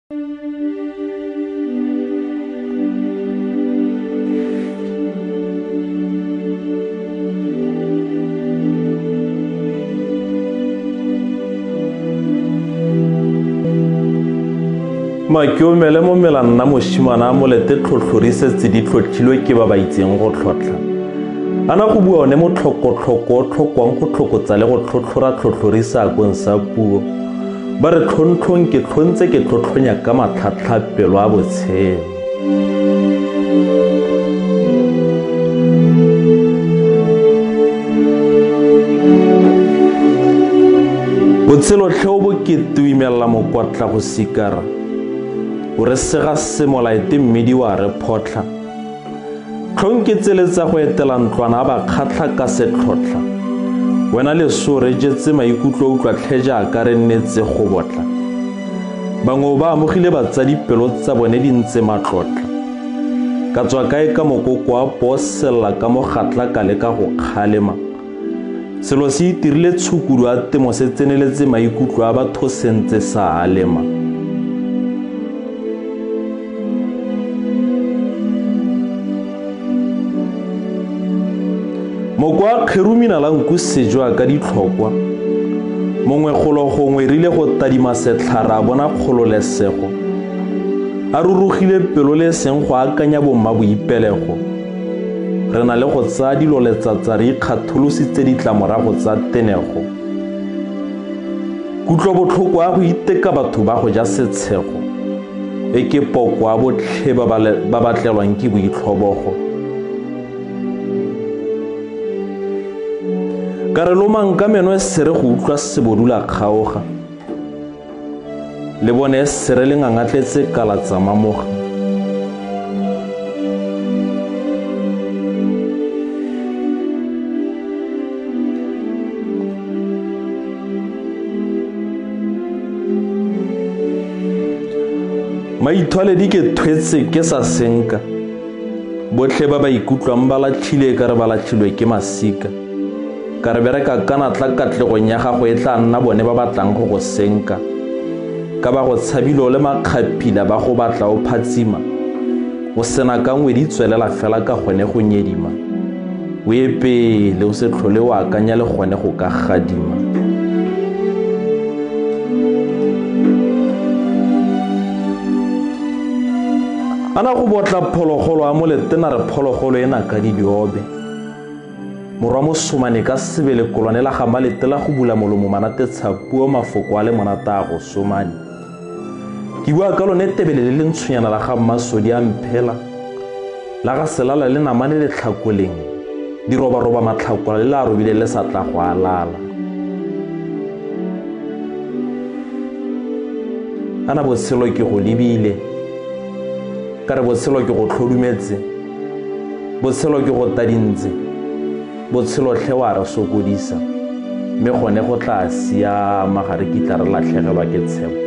Makeo mele mo melanna moshimana mo lete tlhotlhorise tse di tlhotlhilwe ke ba ba itseng go tlhotlha. Ana go bua one mo tlhoko tlhokwang go tlhokotsa le go tlhotlhora tlhotlhorisa akong sa puo. Ba re tlhontlhong ke tlhontse ke tlhotlhonya ka matlhatlhapelo a botshelo. Botshelo tlheo bo ke tuimella mokwatla go sikara. O re sega semolaete mmedi wa re photla. Tlhong ke tseletsa go etela ntlwana ba kgatla ka setlhotlha. Wena le so re jetse maikutlo utlwa tlheja ka re nnetse go botla. Bangwe ba amogile batsadi pelo tsa bone di ntse matlotla. Ka tswa kae ka mokoko wa posela ka mogatla ka le ka go kgalema. Selo se itirile tshukudu a temo se tseneletse maikutlo a batho sentse sa alema. Mokwa kherumina la nku sejwa ka ditlhokwa. Mongwe gongwe rile go tadima setlhara bona kgololesego. A rurugile pelo le seng go akanya bomma boipelego. Re na le go tsaya dilo letsatsa re ikgatholositse ditlamorago tsa tenego. Kutlo botlhoko a go iteka batho ba go ja setshego. E ke poko a botlhe ba batlelwang ke boitlhobogo. Ka re lomang ka meno e sere go utlwa sebodula kgaoga. Le bone e sere le ngangatletse kala tsa mamoga. Maithwaledi ke thwetse ke sa senka. Botlhe ba ba ikutlwang ba latlhile ka re ba latlhilwe ke masika. Ka re bereka kana tla katlegong ya gago e tla nna bone ba batlang go go senka. Ka ba go tshabilo le makgapila ba go batla o phatsima. O sena ka ngwe di tswelela fela ka gone go nyedima. O ye pele o se tlhole o akanya le gone go ka gadima. Ana go botla phologolo a mo letena re phologolo ena ka diobe. Morwa mosomane ka sebele kolonela ga maletela go bula molomo manatetsa puo mafoko a le monata go somane. Ke bua ka lone tebele le ntshonyana la ga mmasodi a mphela. La ga selala le namane le tlhakoleng. Di roba matlhakola le la robile le sa tla go alala. Ana botshelo ke go lebile. Ka re botshelo ke go tlhodumetse. Botshelo ke go tadintse. Botshelo tlhe wa re sokodisa. Me gone go tla siama ga re kitla re latlhegelwa ke tshepo.